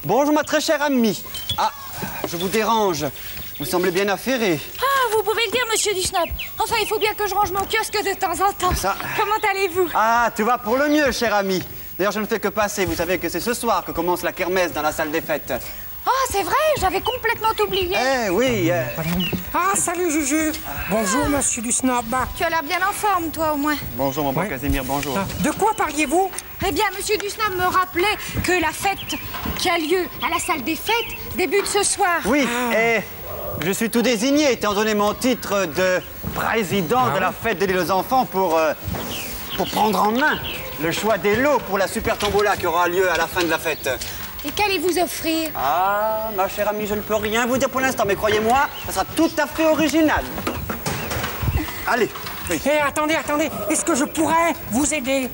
Bonjour ma très chère amie. Ah, je vous dérange. Vous semblez bien affairée. Ah, vous pouvez le dire, monsieur Dusnob. Enfin, il faut bien que je range mon kiosque de temps en temps. Ça... Comment allez-vous? Ah, tout va pour le mieux, chère amie. D'ailleurs, je ne fais que passer. Vous savez que c'est ce soir que commence la kermesse dans la salle des fêtes. Ah, c'est vrai, j'avais complètement oublié. Eh oui. Ah, salut Juju. Bonjour, monsieur Dusnob. Tu as l'air bien en forme, toi, au moins. Bonjour, mon bon Casimir, bonjour. De quoi parliez-vous? Eh bien, monsieur Dusnob me rappelait que la fête qui a lieu à la salle des fêtes débute ce soir. Oui, et je suis tout désigné, étant donné mon titre de président de la fête des Lille aux enfants pour prendre en main le choix des lots pour la super tombola qui aura lieu à la fin de la fête. Et qu'allez-vous offrir? Ah, ma chère amie, je ne peux rien vous dire pour l'instant, mais croyez-moi, ça sera tout à fait original. Allez. Oui. Eh, attendez, est-ce que je pourrais vous aider?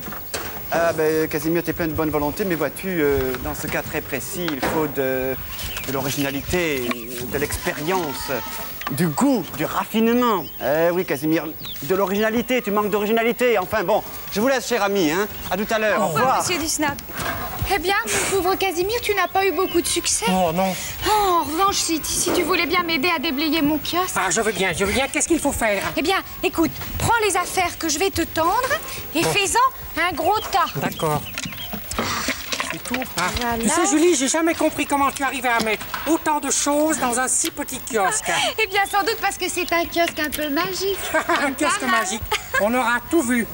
Ah, ben, Casimir, t'es plein de bonne volonté, mais vois-tu, dans ce cas très précis, il faut de l'originalité, de l'expérience, du goût, du raffinement. Eh oui, Casimir, de l'originalité, tu manques d'originalité. Enfin bon, je vous laisse, cher ami, hein. À tout à l'heure, au revoir. Monsieur Dusnob. Eh bien, mon pauvre Casimir, tu n'as pas eu beaucoup de succès. Oh non. Oh, en revanche, si tu voulais bien m'aider à déblayer mon kiosque. Ah, je veux bien. Qu'est-ce qu'il faut faire? Eh bien, écoute, prends les affaires que je vais te tendre et fais-en un gros tas. D'accord. C'est tout. Ah. Voilà. Tu sais, Julie, j'ai jamais compris comment tu arrivais à mettre autant de choses dans un si petit kiosque. Eh bien, sans doute parce que c'est un kiosque un peu magique. Un kiosque magique. On aura tout vu.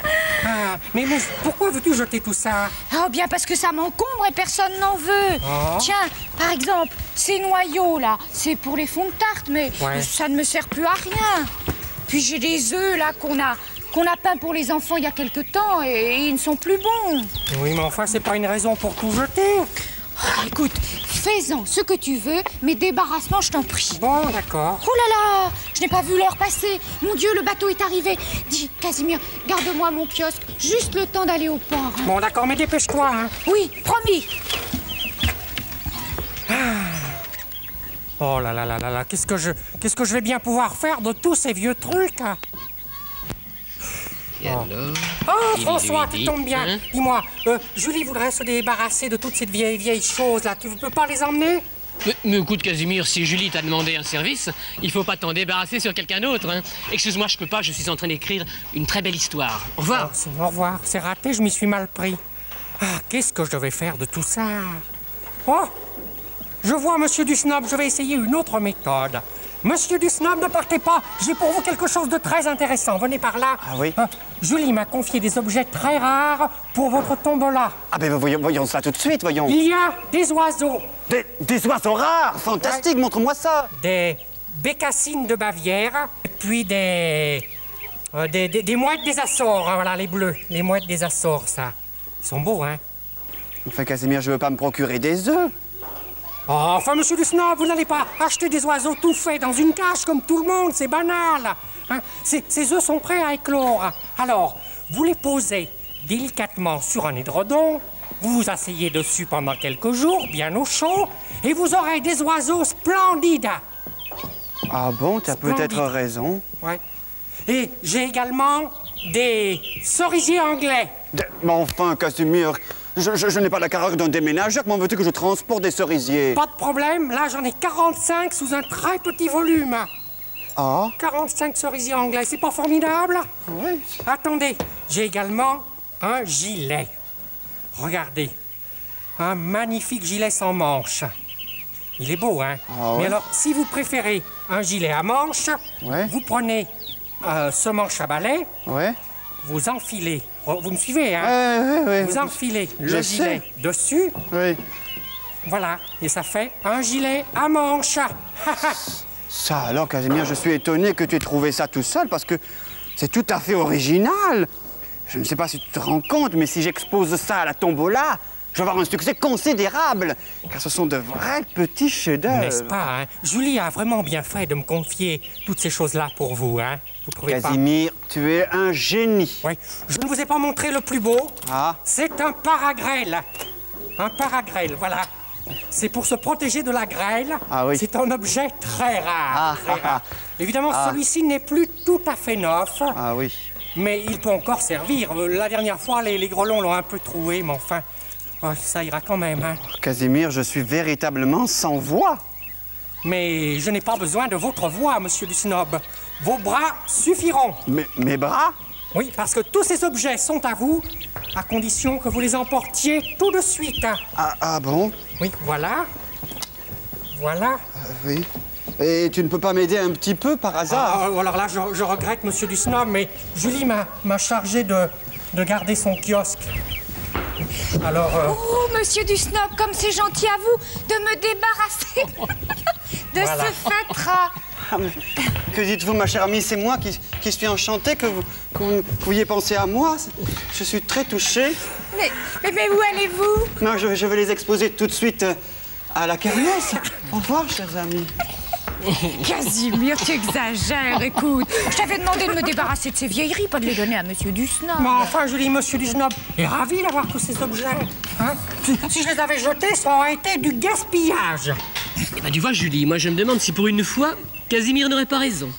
Ah, mais pourquoi veux-tu jeter tout ça? Oh, bien parce que ça m'encombre et personne n'en veut. Oh. Tiens, par exemple, ces noyaux, là, c'est pour les fonds de tarte, mais ça ne me sert plus à rien. Puis j'ai des œufs, là, qu'on a peints pour les enfants il y a quelque temps et ils ne sont plus bons. Oui, mais enfin, c'est pas une raison pour tout jeter. Oh, écoute, fais-en ce que tu veux, mais débarrasse-moi, je t'en prie. Bon, d'accord. Oh là là, je n'ai pas vu l'heure passer. Mon Dieu, le bateau est arrivé. Dis, Casimir, garde-moi mon kiosque, juste le temps d'aller au port. Hein. Bon, d'accord, mais dépêche-toi, hein. Oui, promis. Oh là là là là là, qu'est-ce que je vais bien pouvoir faire de tous ces vieux trucs, hein? Et alors? Oh, François, tu tombes bien. Hein? Dis-moi, Julie voudrait se débarrasser de toutes ces vieilles choses, là. Tu ne peux pas les emmener? Mais écoute, Casimir, si Julie t'a demandé un service, il faut pas t'en débarrasser sur quelqu'un d'autre, hein. Excuse-moi, je peux pas, je suis en train d'écrire une très belle histoire. Au revoir. Au revoir, c'est raté, je m'y suis mal pris. Ah, qu'est-ce que je devais faire de tout ça? Oh, je vois, monsieur Dusnob, je vais essayer une autre méthode. Monsieur Dusnob, ne partez pas. J'ai pour vous quelque chose de très intéressant. Venez par là. Ah oui? Julie m'a confié des objets très rares pour votre tombola. Ah ben voyons ça tout de suite, voyons. Il y a des oiseaux. Des oiseaux rares, fantastique, montre-moi ça. Des bécassines de Bavière. Et puis des mouettes des Açores, hein, voilà, les bleus. Les mouettes des Açores, ça. Ils sont beaux, hein? Enfin, Casimir, je veux pas me procurer des œufs. Oh, enfin, monsieur Dusnob, vous n'allez pas acheter des oiseaux tout faits dans une cage comme tout le monde, c'est banal. Hein? Ces œufs sont prêts à éclore. Alors, vous les posez délicatement sur un édredon, vous vous asseyez dessus pendant quelques jours, bien au chaud, et vous aurez des oiseaux splendides. Ah bon, t'as peut-être raison. Ouais. Et j'ai également des cerisiers anglais. Mais enfin, Casimir, je n'ai pas la carrière d'un déménageur. Comment veux-tu que je transporte des cerisiers? Pas de problème, là j'en ai 45 sous un très petit volume. Ah? 45 cerisiers anglais, c'est pas formidable? Oui. Attendez, j'ai également un gilet. Regardez, un magnifique gilet sans manches. Il est beau, hein? Ah ouais. Mais alors, si vous préférez un gilet à manches, vous prenez ce manche à balai, vous enfilez. Vous me suivez, hein? Oui. Vous enfilez le gilet dessus. Oui. Voilà, et ça fait un gilet à manches. Ça alors, Casimir, je suis étonné que tu aies trouvé ça tout seul parce que c'est tout à fait original. Je ne sais pas si tu te rends compte, mais si j'expose ça à la tombola, je vais avoir un succès considérable, car ce sont de vrais petits chefs-d'œuvre. N'est-ce pas, hein? Julie a vraiment bien fait de me confier toutes ces choses-là pour vous, hein? Vous trouvez pas? Casimir, tu es un génie. Oui. Je ne vous ai pas montré le plus beau. Ah. C'est un paragrêle. Un paragrêle, voilà. C'est pour se protéger de la grêle. Ah oui. C'est un objet très rare. Ah, très rare. Évidemment, celui-ci n'est plus tout à fait neuf. Ah oui. mais il peut encore servir. La dernière fois, les grelons l'ont un peu troué, mais enfin, ça ira quand même, hein. Casimir, je suis véritablement sans voix. Mais je n'ai pas besoin de votre voix, monsieur du Snob. Vos bras suffiront. Mes bras? Oui, parce que tous ces objets sont à vous, à condition que vous les emportiez tout de suite. Ah bon? Oui, voilà. Voilà. Oui. Et tu ne peux pas m'aider un petit peu par hasard? Alors là, je regrette, monsieur du Snob, mais Julie m'a chargé de garder son kiosque. Alors... Oh, monsieur du Snob, comme c'est gentil à vous de me débarrasser de Voilà. ce fatras. Ah, mais que dites-vous, ma chère amie? C'est moi qui suis enchanté que vous pouviez penser à moi. Je suis très touché. Mais où allez-vous? Non, je vais les exposer tout de suite à la kermesse. Au revoir, chers amis. Casimir, tu exagères, écoute. Je t'avais demandé de me débarrasser de ces vieilleries, pas de les donner à monsieur du Snob. Mais enfin, Julie, monsieur du Snob est ravi d'avoir tous ces objets. Hein? Si je les avais jetés, ça aurait été du gaspillage. Eh ben, tu vois, Julie, moi je me demande si pour une fois, Casimir n'aurait pas raison.